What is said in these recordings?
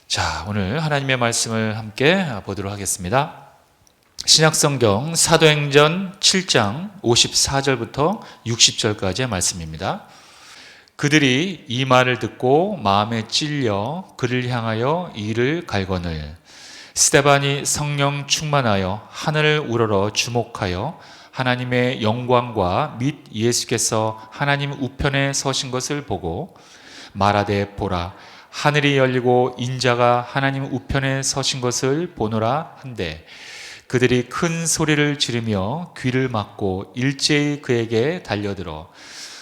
자, 오늘 하나님의 말씀을 함께 보도록 하겠습니다. 신약성경 사도행전 7장 54절부터 60절까지의 말씀입니다. 그들이 이 말을 듣고 마음에 찔려 그를 향하여 이를 갈거늘 스데반이 성령 충만하여 하늘을 우러러 주목하여 하나님의 영광과 및 예수께서 하나님 우편에 서신 것을 보고 말하되 보라 하늘이 열리고 인자가 하나님 우편에 서신 것을 보노라 한데 그들이 큰 소리를 지르며 귀를 막고 일제히 그에게 달려들어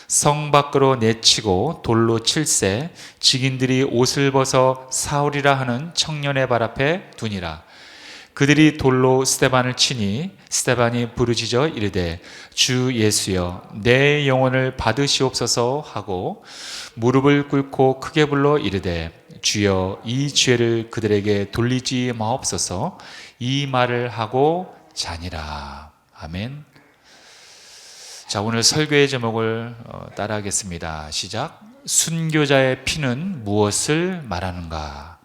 성 밖으로 내치고 돌로 칠세 직인들이 옷을 벗어 사울이라 하는 청년의 발 앞에 두니라. 그들이 돌로 스데반을 치니 스데반이 부르짖어 이르되 주 예수여 내 영혼을 받으시옵소서 하고 무릎을 꿇고 크게 불러 이르되 주여 이 죄를 그들에게 돌리지 마옵소서 이 말을 하고 자니라. 아멘. 자, 오늘 설교의 제목을 따라하겠습니다. 시작. 순교자의 피는 무엇을 말하는가?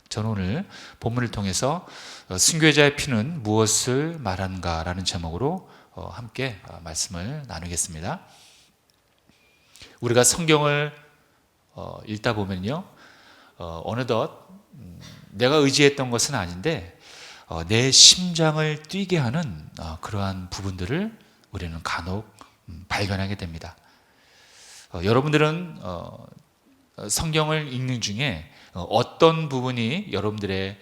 저는 오늘 본문을 통해서 순교자의 피는 무엇을 말하는가 라는 제목으로 함께 말씀을 나누겠습니다. 우리가 성경을 읽다 보면요, 어느덧 내가 의지했던 것은 아닌데 내 심장을 뛰게 하는 그러한 부분들을 우리는 간혹 발견하게 됩니다. 여러분들은 성경을 읽는 중에 어떤 부분이 여러분들의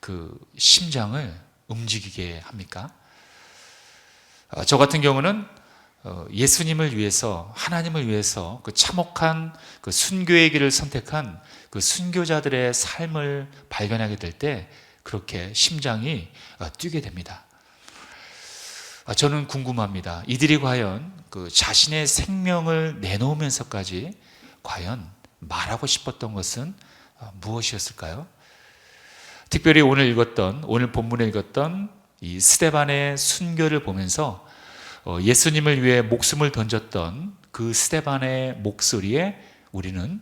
그 심장을 움직이게 합니까? 저 같은 경우는 예수님을 위해서, 하나님을 위해서 그 참혹한 그 순교의 길을 선택한 그 순교자들의 삶을 발견하게 될 때 그렇게 심장이 뛰게 됩니다. 저는 궁금합니다. 이들이 과연 그 자신의 생명을 내놓으면서까지 과연 말하고 싶었던 것은 무엇이었을까요? 특별히 오늘 본문에 읽었던 이 스데반의 순교를 보면서 예수님을 위해 목숨을 던졌던 그 스데반의 목소리에 우리는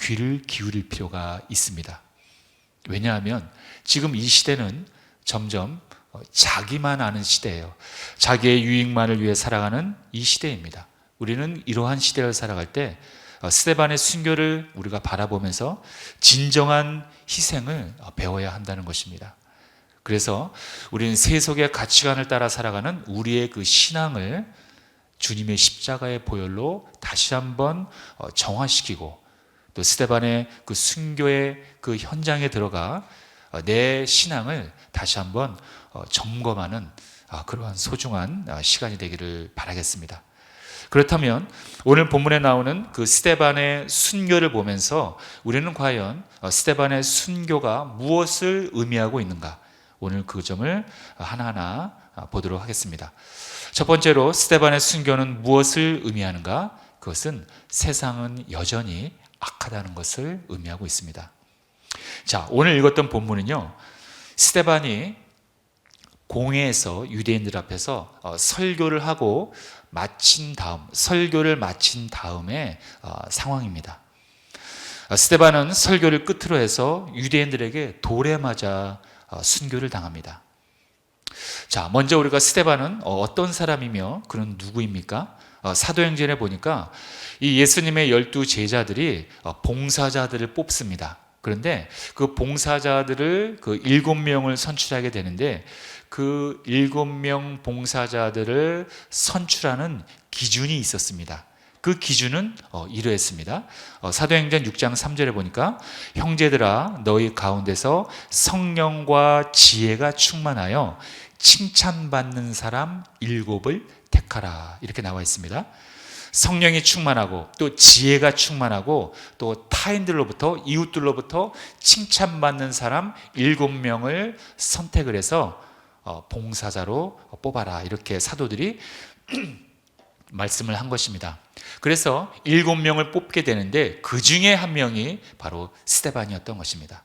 귀를 기울일 필요가 있습니다. 왜냐하면 지금 이 시대는 점점 자기만 아는 시대예요. 자기의 유익만을 위해 살아가는 이 시대입니다. 우리는 이러한 시대를 살아갈 때 스데반의 순교를 우리가 바라보면서 진정한 희생을 배워야 한다는 것입니다. 그래서 우리는 세속의 가치관을 따라 살아가는 우리의 그 신앙을 주님의 십자가의 보혈로 다시 한번 정화시키고 또 스데반의 그 순교의 그 현장에 들어가 내 신앙을 다시 한번 점검하는 그러한 소중한 시간이 되기를 바라겠습니다. 그렇다면 오늘 본문에 나오는 그 스데반의 순교를 보면서 우리는 과연 스데반의 순교가 무엇을 의미하고 있는가? 오늘 그 점을 하나하나 보도록 하겠습니다. 첫 번째로 스데반의 순교는 무엇을 의미하는가? 그것은 세상은 여전히 악하다는 것을 의미하고 있습니다. 자, 오늘 읽었던 본문은요, 스데반이 공회에서 유대인들 앞에서 설교를 마친 다음에 상황입니다. 스데반은 설교를 끝으로 해서 유대인들에게 돌에 맞아 순교를 당합니다. 자, 먼저 우리가 스데반은 어떤 사람이며 그는 누구입니까? 사도행전에 보니까 이 예수님의 12 제자들이 봉사자들을 뽑습니다. 그런데 그 봉사자들을 그 7명을 선출하게 되는데 그 7명 봉사자들을 선출하는 기준이 있었습니다. 그 기준은 이러했습니다. 사도행전 6장 3절에 보니까 형제들아 너희 가운데서 성령과 지혜가 충만하여 칭찬받는 사람 7을 택하라 이렇게 나와 있습니다. 성령이 충만하고 또 지혜가 충만하고 또 타인들로부터 이웃들로부터 칭찬받는 사람 7명을 선택을 해서 봉사자로 뽑아라 이렇게 사도들이 말씀을 한 것입니다. 그래서 7명을 뽑게 되는데 그 중에 한 명이 바로 스데반이었던 것입니다.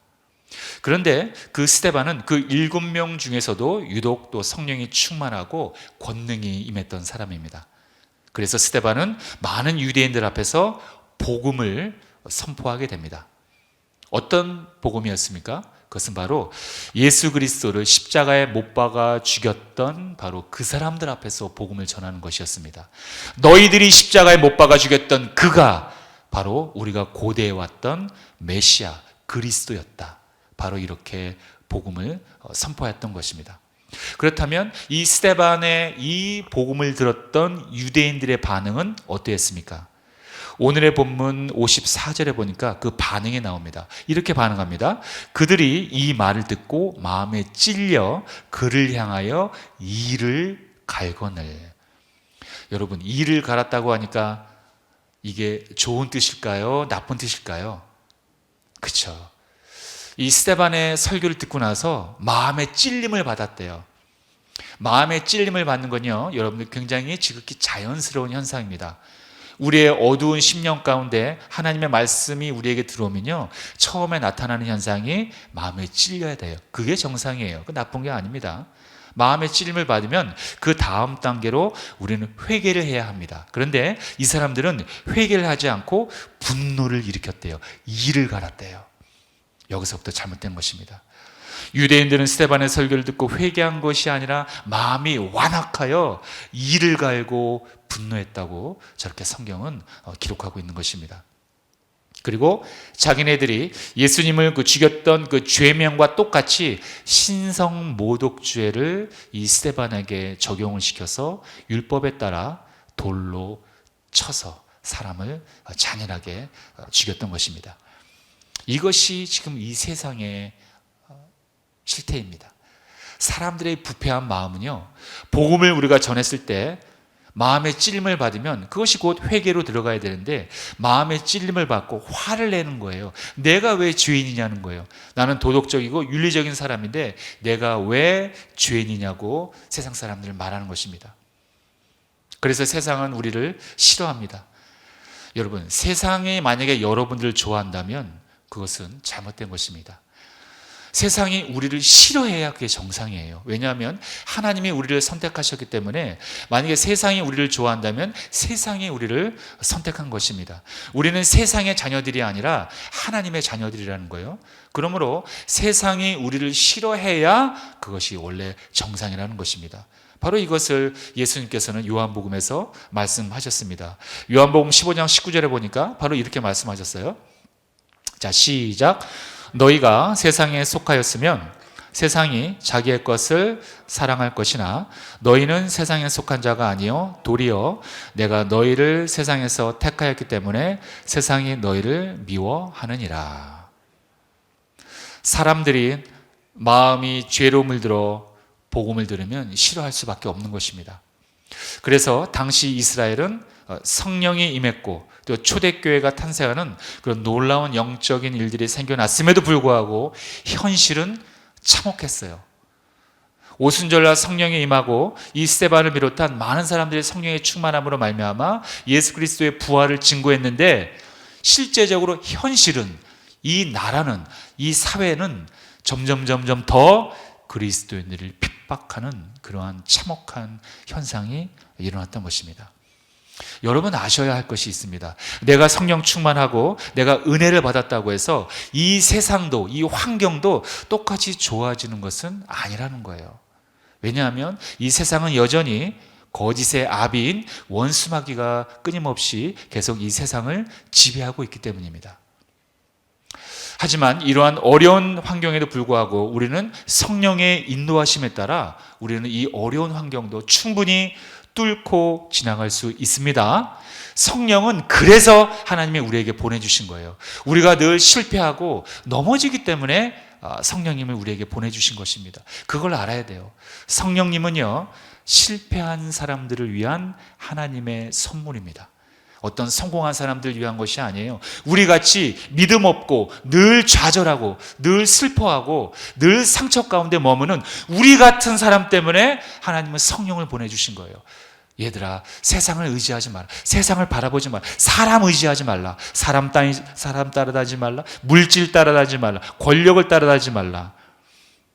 그런데 그 스데반은 그 7명 중에서도 유독 또 성령이 충만하고 권능이 임했던 사람입니다. 그래서 스데반은 많은 유대인들 앞에서 복음을 선포하게 됩니다. 어떤 복음이었습니까? 그것은 바로 예수 그리스도를 십자가에 못 박아 죽였던 바로 그 사람들 앞에서 복음을 전하는 것이었습니다. 너희들이 십자가에 못 박아 죽였던 그가 바로 우리가 고대해 왔던 메시아 그리스도였다. 바로 이렇게 복음을 선포했던 것입니다. 그렇다면 이 스데반의 이 복음을 들었던 유대인들의 반응은 어떠했습니까? 오늘의 본문 54절에 보니까 그 반응이 나옵니다. 이렇게 반응합니다. 그들이 이 말을 듣고 마음에 찔려 그를 향하여 이를 갈거늘. 여러분, 이를 갈았다고 하니까 이게 좋은 뜻일까요? 나쁜 뜻일까요? 그렇죠. 이 스데반의 설교를 듣고 나서 마음의 찔림을 받았대요. 마음의 찔림을 받는 건요, 여러분들 굉장히 지극히 자연스러운 현상입니다. 우리의 어두운 심령 가운데 하나님의 말씀이 우리에게 들어오면요, 처음에 나타나는 현상이 마음에 찔려야 돼요. 그게 정상이에요. 그 나쁜 게 아닙니다. 마음의 찔림을 받으면 그 다음 단계로 우리는 회개를 해야 합니다. 그런데 이 사람들은 회개를 하지 않고 분노를 일으켰대요. 이를 갈았대요. 여기서부터 잘못된 것입니다. 유대인들은 스데반의 설교를 듣고 회개한 것이 아니라 마음이 완악하여 이를 갈고 분노했다고 저렇게 성경은 기록하고 있는 것입니다. 그리고 자기네들이 예수님을 죽였던 그 죄명과 똑같이 신성 모독죄를 이 스데반에게 적용을 시켜서 율법에 따라 돌로 쳐서 사람을 잔인하게 죽였던 것입니다. 이것이 지금 이 세상의 실태입니다. 사람들의 부패한 마음은요, 복음을 우리가 전했을 때 마음의 찔림을 받으면 그것이 곧 회개로 들어가야 되는데 마음의 찔림을 받고 화를 내는 거예요. 내가 왜 죄인이냐는 거예요. 나는 도덕적이고 윤리적인 사람인데 내가 왜 죄인이냐고 세상 사람들을 말하는 것입니다. 그래서 세상은 우리를 싫어합니다. 여러분, 세상이 만약에 여러분들을 좋아한다면 그것은 잘못된 것입니다. 세상이 우리를 싫어해야 그게 정상이에요. 왜냐하면 하나님이 우리를 선택하셨기 때문에 만약에 세상이 우리를 좋아한다면 세상이 우리를 선택한 것입니다. 우리는 세상의 자녀들이 아니라 하나님의 자녀들이라는 거예요. 그러므로 세상이 우리를 싫어해야 그것이 원래 정상이라는 것입니다. 바로 이것을 예수님께서는 요한복음에서 말씀하셨습니다. 요한복음 15장 19절에 보니까 바로 이렇게 말씀하셨어요. 자, 시작. 너희가 세상에 속하였으면 세상이 자기의 것을 사랑할 것이나 너희는 세상에 속한 자가 아니요 도리어 내가 너희를 세상에서 택하였기 때문에 세상이 너희를 미워하느니라. 사람들이 마음이 죄로 물들어 복음을 들으면 싫어할 수밖에 없는 것입니다. 그래서 당시 이스라엘은 성령이 임했고 또 초대교회가 탄생하는 그런 놀라운 영적인 일들이 생겨났음에도 불구하고 현실은 참혹했어요. 오순절날 성령이 임하고 이 스데반을 비롯한 많은 사람들이 성령의 충만함으로 말미암아 예수 그리스도의 부활을 증거했는데 실제적으로 현실은 이 나라는 이 사회는 점점 더 그리스도인들을 핍박하는 그러한 참혹한 현상이 일어났던 것입니다. 여러분 아셔야 할 것이 있습니다. 내가 성령 충만하고 내가 은혜를 받았다고 해서 이 세상도 이 환경도 똑같이 좋아지는 것은 아니라는 거예요. 왜냐하면 이 세상은 여전히 거짓의 아비인 원수마귀가 끊임없이 계속 이 세상을 지배하고 있기 때문입니다. 하지만 이러한 어려운 환경에도 불구하고 우리는 성령의 인도하심에 따라 우리는 이 어려운 환경도 충분히 뚫고 지나갈 수 있습니다. 성령은 그래서 하나님이 우리에게 보내주신 거예요. 우리가 늘 실패하고 넘어지기 때문에 성령님을 우리에게 보내주신 것입니다. 그걸 알아야 돼요. 성령님은요, 실패한 사람들을 위한 하나님의 선물입니다. 어떤 성공한 사람들을 위한 것이 아니에요. 우리같이 믿음 없고 늘 좌절하고 늘 슬퍼하고 늘 상처 가운데 머무는 우리 같은 사람 때문에 하나님은 성령을 보내주신 거예요. 얘들아, 세상을 의지하지 마라. 세상을 바라보지 마라. 사람 의지하지 말라. 사람 따라다니지 말라. 물질 따라다니지 말라. 권력을 따라다니지 말라.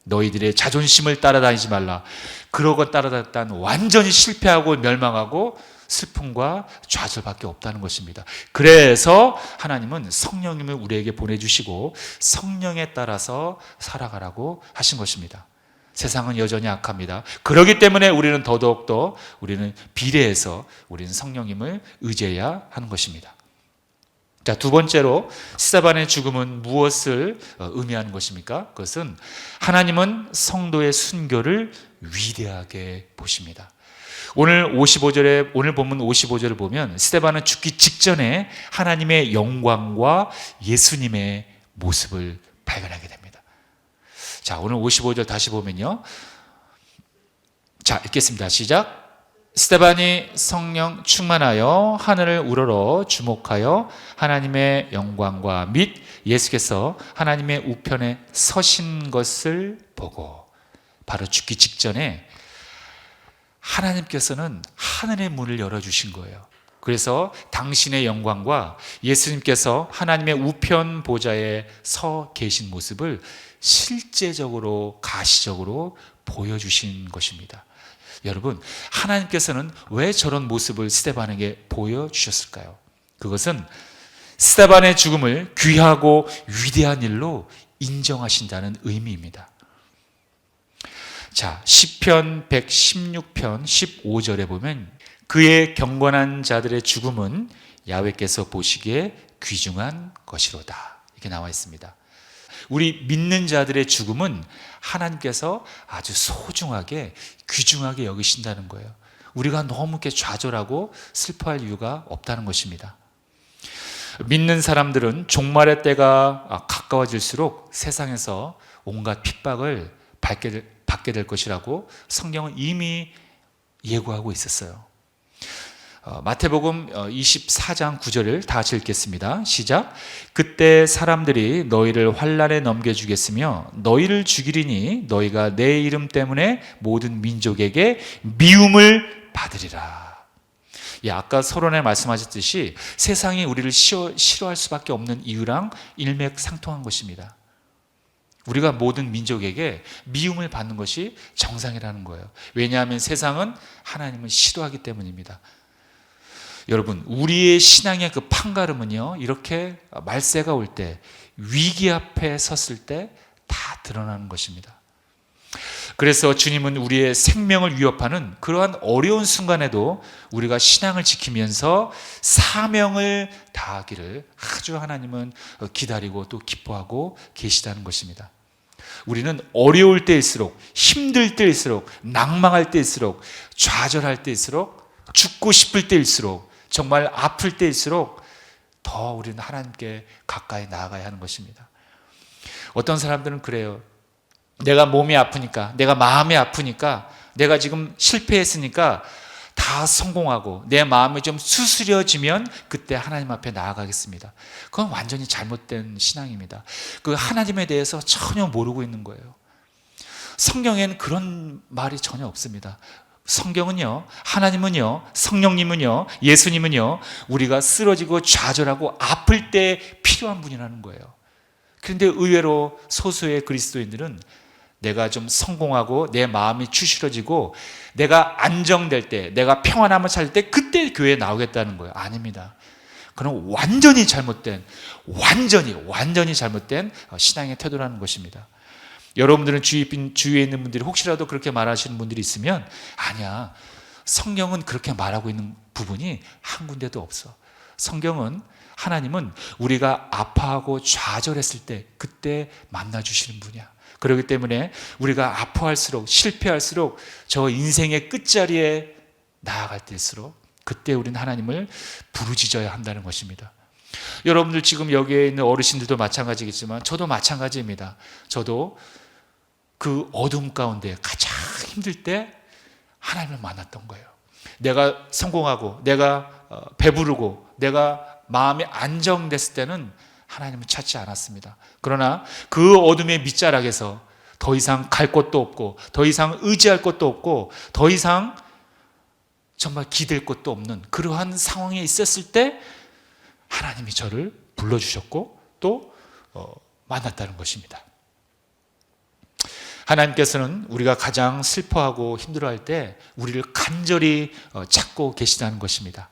너희들의 자존심을 따라다니지 말라. 그러고 따라다녔다는 완전히 실패하고 멸망하고 슬픔과 좌절밖에 없다는 것입니다. 그래서 하나님은 성령님을 우리에게 보내주시고 성령에 따라서 살아가라고 하신 것입니다. 세상은 여전히 악합니다. 그렇기 때문에 우리는 더더욱더 우리는 비례해서 우리는 성령님을 의지해야 하는 것입니다. 자, 두 번째로 스데반의 죽음은 무엇을 의미하는 것입니까? 그것은 하나님은 성도의 순교를 위대하게 보십니다. 오늘 본문 55절을 보면 스데반은 죽기 직전에 하나님의 영광과 예수님의 모습을 발견하게 됩니다. 자, 오늘 55절 다시 보면요. 자, 읽겠습니다. 시작. 스데반이 성령 충만하여 하늘을 우러러 주목하여 하나님의 영광과 및 예수께서 하나님의 우편에 서신 것을 보고, 바로 죽기 직전에 하나님께서는 하늘의 문을 열어주신 거예요. 그래서 당신의 영광과 예수님께서 하나님의 우편 보좌에 서 계신 모습을 실제적으로 가시적으로 보여주신 것입니다. 여러분, 하나님께서는 왜 저런 모습을 스데반에게 보여주셨을까요? 그것은 스데반의 죽음을 귀하고 위대한 일로 인정하신다는 의미입니다. 자, 시편 116편 15절에 보면 그의 경건한 자들의 죽음은 야훼께서 보시기에 귀중한 것이로다, 이렇게 나와 있습니다. 우리 믿는 자들의 죽음은 하나님께서 아주 소중하게 귀중하게 여기신다는 거예요. 우리가 너무 이렇게 좌절하고 슬퍼할 이유가 없다는 것입니다. 믿는 사람들은 종말의 때가 가까워질수록 세상에서 온갖 핍박을 받게 될 것이라고 성경은 이미 예고하고 있었어요. 마태복음 24장 9절을 다 같이 읽겠습니다. 시작. 그때 사람들이 너희를 환난에 넘겨주겠으며 너희를 죽이리니 너희가 내 이름 때문에 모든 민족에게 미움을 받으리라. 예, 아까 서론에 말씀하셨듯이 세상이 우리를 싫어할 수밖에 없는 이유랑 일맥상통한 것입니다. 우리가 모든 민족에게 미움을 받는 것이 정상이라는 거예요. 왜냐하면 세상은 하나님을 싫어하기 때문입니다. 여러분, 우리의 신앙의 그 판가름은요, 이렇게 말세가 올 때, 위기 앞에 섰을 때 다 드러나는 것입니다. 그래서 주님은 우리의 생명을 위협하는 그러한 어려운 순간에도 우리가 신앙을 지키면서 사명을 다하기를 아주 하나님은 기다리고 또 기뻐하고 계시다는 것입니다. 우리는 어려울 때일수록, 힘들 때일수록, 낭망할 때일수록, 좌절할 때일수록, 죽고 싶을 때일수록, 정말 아플 때일수록 더 우리는 하나님께 가까이 나아가야 하는 것입니다. 어떤 사람들은 그래요. 내가 몸이 아프니까, 내가 마음이 아프니까, 내가 지금 실패했으니까 다 성공하고 내 마음이 좀 수스려지면 그때 하나님 앞에 나아가겠습니다. 그건 완전히 잘못된 신앙입니다. 그 하나님에 대해서 전혀 모르고 있는 거예요. 성경에는 그런 말이 전혀 없습니다. 성경은요, 하나님은요, 성령님은요, 예수님은요, 우리가 쓰러지고 좌절하고 아플 때 필요한 분이라는 거예요. 그런데 의외로 소수의 그리스도인들은 내가 좀 성공하고 내 마음이 추스러지고 내가 안정될 때, 내가 평안함을 찾을 때 그때 교회에 나오겠다는 거예요. 아닙니다. 그건 완전히 잘못된 신앙의 태도라는 것입니다. 여러분들은 주위에 있는 분들이 혹시라도 그렇게 말하시는 분들이 있으면, 아니야, 성경은 그렇게 말하고 있는 부분이 한 군데도 없어. 성경은, 하나님은 우리가 아파하고 좌절했을 때 그때 만나주시는 분이야. 그렇기 때문에 우리가 아파할수록, 실패할수록, 저 인생의 끝자리에 나아갈 때일수록 그때 우리는 하나님을 부르짖어야 한다는 것입니다. 여러분들 지금 여기에 있는 어르신들도 마찬가지겠지만 저도 마찬가지입니다. 저도 그 어둠 가운데 가장 힘들 때 하나님을 만났던 거예요. 내가 성공하고 내가 배부르고 내가 마음이 안정됐을 때는 하나님을 찾지 않았습니다. 그러나 그 어둠의 밑자락에서 더 이상 갈 곳도 없고 더 이상 의지할 곳도 없고 더 이상 정말 기댈 곳도 없는 그러한 상황에 있었을 때 하나님이 저를 불러주셨고 또 만났다는 것입니다. 하나님께서는 우리가 가장 슬퍼하고 힘들어할 때 우리를 간절히 찾고 계시다는 것입니다.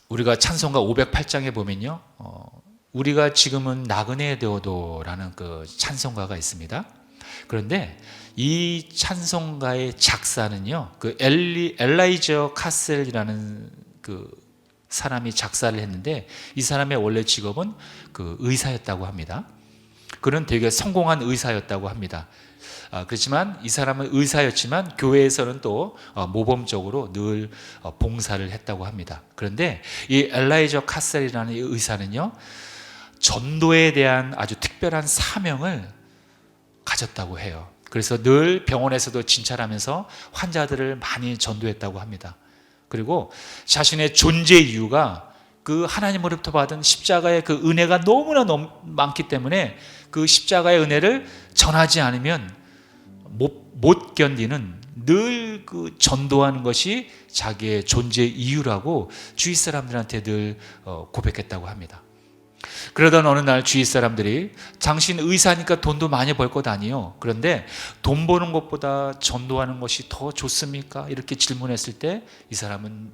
우리가 찬송가 508장에 보면요, 우리가 지금은 나그네 되어도라는 그 찬송가가 있습니다. 그런데 이 찬송가의 작사는요, 그 엘라이저 카셀이라는 그 사람이 작사를 했는데, 이 사람의 원래 직업은 그 의사였다고 합니다. 그는 되게 성공한 의사였다고 합니다. 그렇지만 이 사람은 의사였지만 교회에서는 또 모범적으로 늘 봉사를 했다고 합니다. 그런데 이 엘라이저 카셀이라는 이 의사는요, 전도에 대한 아주 특별한 사명을 가졌다고 해요. 그래서 늘 병원에서도 진찰하면서 환자들을 많이 전도했다고 합니다. 그리고 자신의 존재 이유가 그 하나님으로부터 받은 십자가의 그 은혜가 너무나 많기 때문에 그 십자가의 은혜를 전하지 않으면 못 견디는, 늘 그 전도하는 것이 자기의 존재 이유라고 주위 사람들한테 늘 고백했다고 합니다. 그러던 어느 날 주위 사람들이 당신 의사니까 돈도 많이 벌 것 아니요, 그런데 돈 버는 것보다 전도하는 것이 더 좋습니까? 이렇게 질문했을 때 이 사람은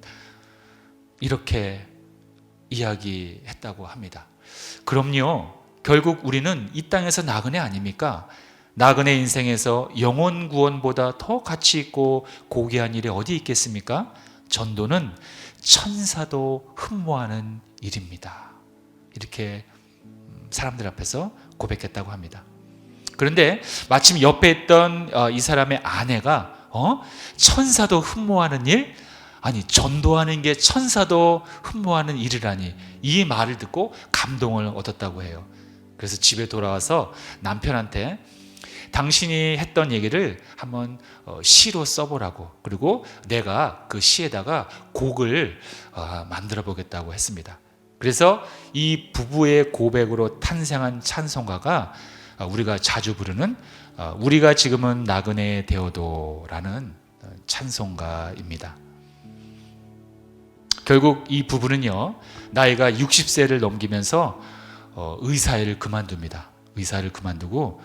이렇게 이야기했다고 합니다. 그럼요, 결국 우리는 이 땅에서 나그네 아닙니까? 나그네 인생에서 영혼 구원보다 더 가치 있고 고귀한 일이 어디 있겠습니까? 전도는 천사도 흠모하는 일입니다. 이렇게 사람들 앞에서 고백했다고 합니다. 그런데 마침 옆에 있던 이 사람의 아내가 천사도 흠모하는 일? 아니, 전도하는 게 천사도 흠모하는 일이라니, 이 말을 듣고 감동을 얻었다고 해요. 그래서 집에 돌아와서 남편한테 당신이 했던 얘기를 한번 시로 써보라고, 그리고 내가 그 시에다가 곡을 만들어 보겠다고 했습니다. 그래서 이 부부의 고백으로 탄생한 찬송가가 우리가 자주 부르는 우리가 지금은 나그네 되어도라는 찬송가입니다. 결국 이 부부는요, 나이가 60세를 넘기면서 의사를 그만둡니다. 의사를 그만두고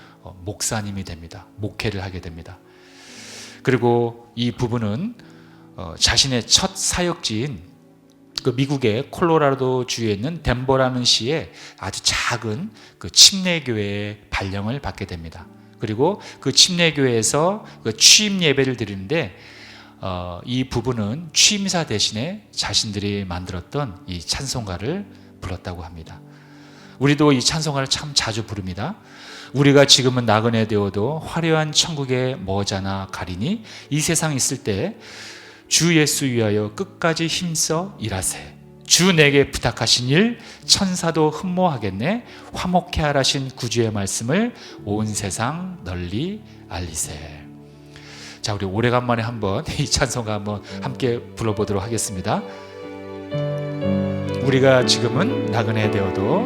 목사님이 됩니다. 목회를 하게 됩니다. 그리고 이 부부는 자신의 첫 사역지인 그 미국의 콜로라도 주에 있는 덴버라는 시에 아주 작은 그 침례교회의 발령을 받게 됩니다. 그리고 그 침례교회에서 그 취임 예배를 드리는데 이 부부는 취임사 대신에 자신들이 만들었던 이 찬송가를 불렀다고 합니다. 우리도 이 찬송가를 참 자주 부릅니다. 우리가 지금은 나그네 되어도 화려한 천국에 머자나 가리니 이 세상 있을 때 주 예수 위하여 끝까지 힘써 일하세. 주 내게 부탁하신 일 천사도 흠모하겠네. 화목해 하라신 구주의 말씀을 온 세상 널리 알리세. 자, 우리 오래간만에 한번 이 찬송가 한번 함께 불러보도록 하겠습니다. 우리가 지금은 나그네 되어도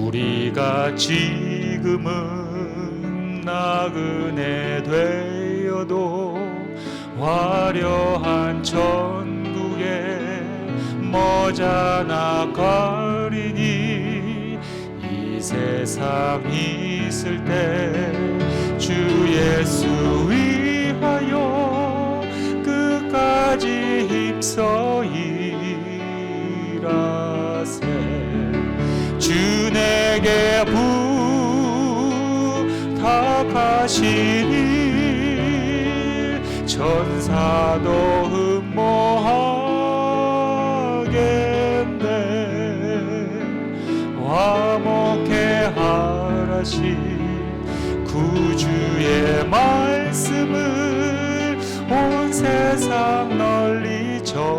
우리가 지금은 나그네 되어도 화려한 천국에 머자나 가리니 이 세상 있을 때 주 예수 위하여 끝까지 힘써 일하세. 주 내게 부탁하시니 천사도 흠모하겠네. 화목해 하라시 구주의 말씀을 온 세상 널리 전하세.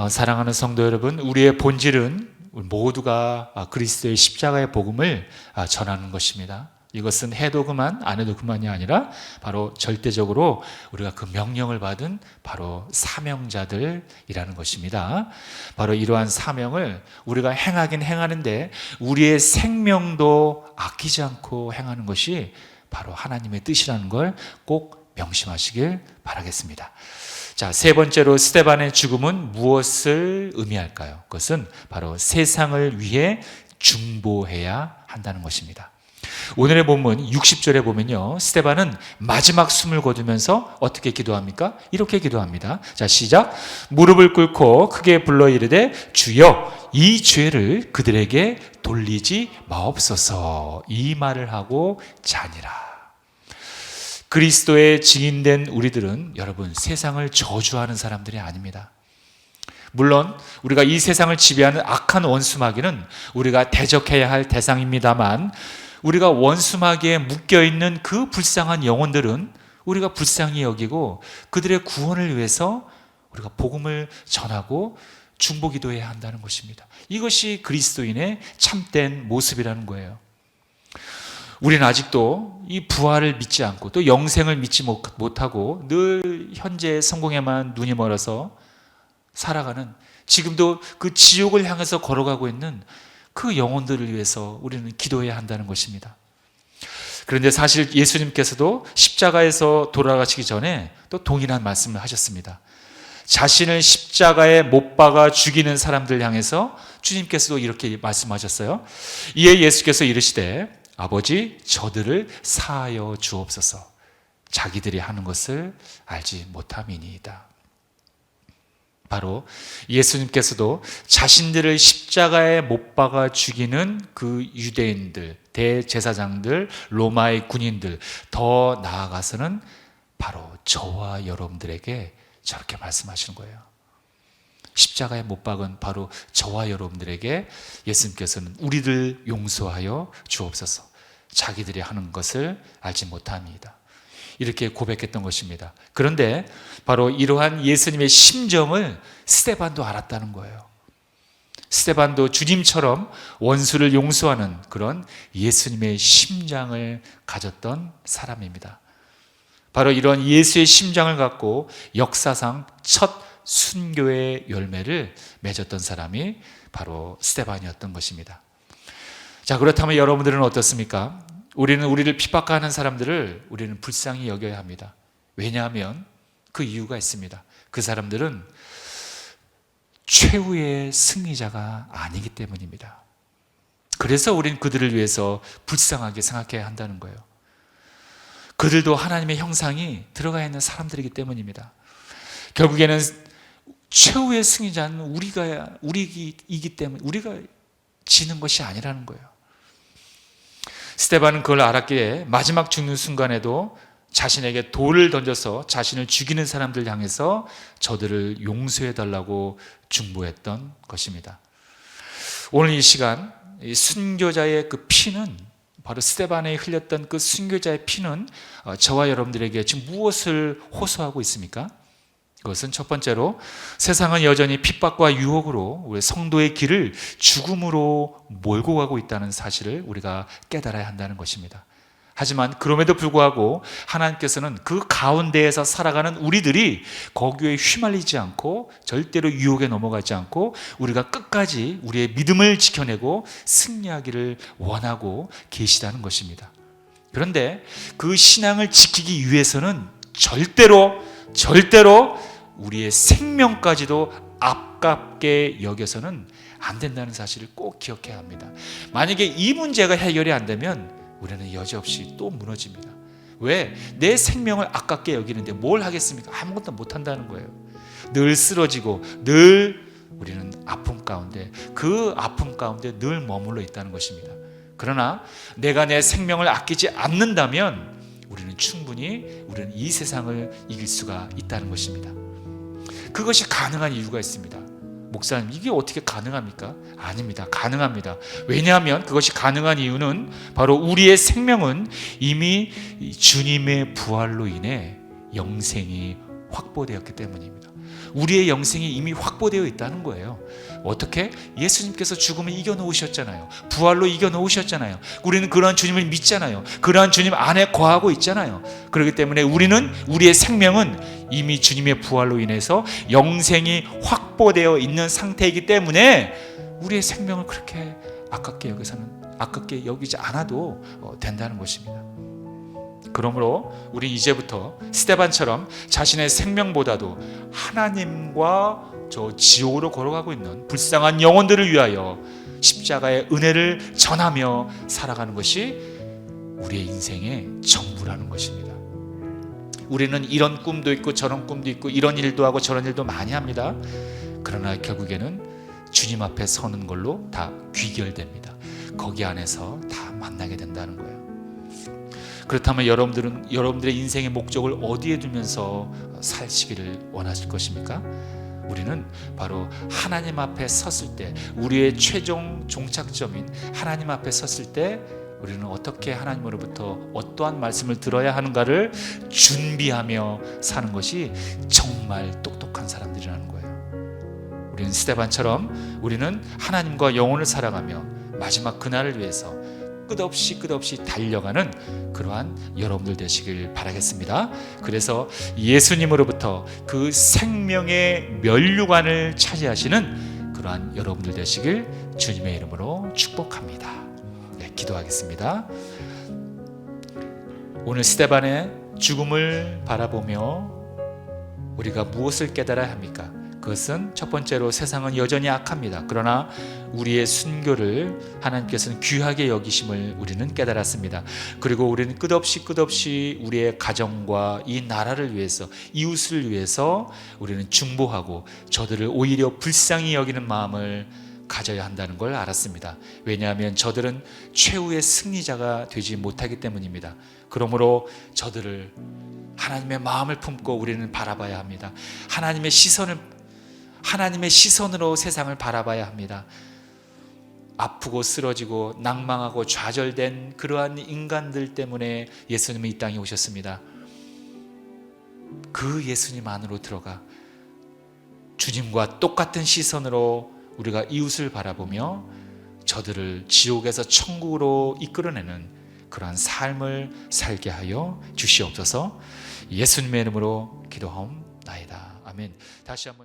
사랑하는 성도 여러분, 우리의 본질은 모두가 그리스도의 십자가의 복음을 전하는 것입니다. 이것은 해도 그만 안 해도 그만이 아니라 바로 절대적으로 우리가 그 명령을 받은 바로 사명자들이라는 것입니다. 바로 이러한 사명을 우리가 행하긴 행하는데 우리의 생명도 아끼지 않고 행하는 것이 바로 하나님의 뜻이라는 걸 꼭 명심하시길 바라겠습니다. 자, 세 번째로 스데반의 죽음은 무엇을 의미할까요? 그것은 바로 세상을 위해 중보해야 한다는 것입니다. 오늘의 본문 60절에 보면요, 스데반은 마지막 숨을 거두면서 어떻게 기도합니까? 이렇게 기도합니다. 자, 시작. 무릎을 꿇고 크게 불러 이르되 주여 이 죄를 그들에게 돌리지 마옵소서. 이 말을 하고 자니라. 그리스도의 증인된 우리들은 여러분 세상을 저주하는 사람들이 아닙니다. 물론 우리가 이 세상을 지배하는 악한 원수마귀는 우리가 대적해야 할 대상입니다만, 우리가 원수마귀에 묶여있는 그 불쌍한 영혼들은 우리가 불쌍히 여기고 그들의 구원을 위해서 우리가 복음을 전하고 중보기도해야 한다는 것입니다. 이것이 그리스도인의 참된 모습이라는 거예요. 우리는 아직도 이 부활을 믿지 않고 또 영생을 믿지 못하고 늘 현재의 성공에만 눈이 멀어서 살아가는, 지금도 그 지옥을 향해서 걸어가고 있는 그 영혼들을 위해서 우리는 기도해야 한다는 것입니다. 그런데 사실 예수님께서도 십자가에서 돌아가시기 전에 또 동일한 말씀을 하셨습니다. 자신을 십자가에 못 박아 죽이는 사람들 향해서 주님께서도 이렇게 말씀하셨어요. 이에 예수께서 이르시되 아버지 저들을 사하여 주옵소서. 자기들이 하는 것을 알지 못함이니이다. 바로 예수님께서도 자신들을 십자가에 못 박아 죽이는 그 유대인들, 대제사장들, 로마의 군인들, 더 나아가서는 바로 저와 여러분들에게 저렇게 말씀하시는 거예요. 십자가에 못 박은 바로 저와 여러분들에게 예수님께서는 우리를 용서하여 주옵소서. 자기들이 하는 것을 알지 못함이다. 이렇게 고백했던 것입니다. 그런데 바로 이러한 예수님의 심정을 스데반도 알았다는 거예요. 스데반도 주님처럼 원수를 용서하는 그런 예수님의 심장을 가졌던 사람입니다. 바로 이런 예수의 심장을 갖고 역사상 첫 순교의 열매를 맺었던 사람이 바로 스데반이었던 것입니다. 자, 그렇다면 여러분들은 어떻습니까? 우리를 핍박하는 사람들을 우리는 불쌍히 여겨야 합니다. 왜냐하면 그 이유가 있습니다. 그 사람들은 최후의 승리자가 아니기 때문입니다. 그래서 우리는 그들을 위해서 불쌍하게 생각해야 한다는 거예요. 그들도 하나님의 형상이 들어가 있는 사람들이기 때문입니다. 결국에는 최후의 승리자는 우리이기 때문에 우리가 지는 것이 아니라는 거예요. 스데반은 그걸 알았기에 마지막 죽는 순간에도 자신에게 돌을 던져서 자신을 죽이는 사람들 향해서 저들을 용서해달라고 중보했던 것입니다. 오늘 이 시간 이 순교자의 그 피는, 바로 스데반에 흘렸던 그 순교자의 피는 저와 여러분들에게 지금 무엇을 호소하고 있습니까? 그것은 첫 번째로 세상은 여전히 핍박과 유혹으로 우리 성도의 길을 죽음으로 몰고 가고 있다는 사실을 우리가 깨달아야 한다는 것입니다. 하지만 그럼에도 불구하고 하나님께서는 그 가운데에서 살아가는 우리들이 거기에 휘말리지 않고 절대로 유혹에 넘어가지 않고 우리가 끝까지 우리의 믿음을 지켜내고 승리하기를 원하고 계시다는 것입니다. 그런데 그 신앙을 지키기 위해서는 절대로 우리의 생명까지도 아깝게 여겨서는 안 된다는 사실을 꼭 기억해야 합니다. 만약에 이 문제가 해결이 안 되면 우리는 여지없이 또 무너집니다. 왜? 내 생명을 아깝게 여기는데 뭘 하겠습니까? 아무것도 못 한다는 거예요. 늘 쓰러지고 늘 우리는 아픔 가운데, 그 아픔 가운데 늘 머물러 있다는 것입니다. 그러나 내가 내 생명을 아끼지 않는다면 우리는 충분히 이 세상을 이길 수가 있다는 것입니다. 그것이 가능한 이유가 있습니다. 목사님, 이게 어떻게 가능합니까? 아닙니다. 가능합니다. 왜냐하면 그것이 가능한 이유는 바로 우리의 생명은 이미 주님의 부활로 인해 영생이 확보되었기 때문입니다. 우리의 영생이 이미 확보되어 있다는 거예요. 어떻게? 예수님께서 죽음을 이겨놓으셨잖아요. 부활로 이겨놓으셨잖아요. 우리는 그러한 주님을 믿잖아요. 그러한 주님 안에 거하고 있잖아요. 그렇기 때문에 우리의 생명은 이미 주님의 부활로 인해서 영생이 확보되어 있는 상태이기 때문에 우리의 생명을 그렇게 아깝게 여기지 않아도 된다는 것입니다. 그러므로 우리 이제부터 스데반처럼 자신의 생명보다도 하나님과 저 지옥으로 걸어가고 있는 불쌍한 영혼들을 위하여 십자가의 은혜를 전하며 살아가는 것이 우리의 인생의 전부라는 것입니다. 우리는 이런 꿈도 있고 저런 꿈도 있고 이런 일도 하고 저런 일도 많이 합니다. 그러나 결국에는 주님 앞에 서는 걸로 다 귀결됩니다. 거기 안에서 다 만나게 된다는 거예요. 그렇다면 여러분들의 인생의 목적을 어디에 두면서 사시기를 원하실 것입니까? 우리는 바로 하나님 앞에 섰을 때, 우리의 최종 종착점인 하나님 앞에 섰을 때 우리는 어떻게 하나님으로부터 어떠한 말씀을 들어야 하는가를 준비하며 사는 것이 정말 똑똑한 사람들이라는 거예요. 우리는 스데반처럼 우리는 하나님과 영혼을 사랑하며 마지막 그날을 위해서 끝없이 달려가는 그러한 여러분들 되시길 바라겠습니다. 그래서 예수님으로부터 그 생명의 면류관을 차지하시는 그러한 여러분들 되시길 주님의 이름으로 축복합니다. 네, 기도하겠습니다. 오늘 스데반의 죽음을 바라보며 우리가 무엇을 깨달아야 합니까? 그것은 첫 번째로 세상은 여전히 악합니다. 그러나 우리의 순교를 하나님께서는 귀하게 여기심을 우리는 깨달았습니다. 그리고 우리는 끝없이 우리의 가정과 이 나라를 위해서, 이웃을 위해서 우리는 중보하고 저들을 오히려 불쌍히 여기는 마음을 가져야 한다는 걸 알았습니다. 왜냐하면 저들은 최후의 승리자가 되지 못하기 때문입니다. 그러므로 저들을 하나님의 마음을 품고 우리는 바라봐야 합니다. 하나님의 시선으로 세상을 바라봐야 합니다. 아프고 쓰러지고 낭망하고 좌절된 그러한 인간들 때문에 예수님은 이 땅에 오셨습니다. 그 예수님 안으로 들어가 주님과 똑같은 시선으로 우리가 이웃을 바라보며 저들을 지옥에서 천국으로 이끌어내는 그러한 삶을 살게 하여 주시옵소서. 예수님의 이름으로 기도하옵나이다. 아멘. 다시 한번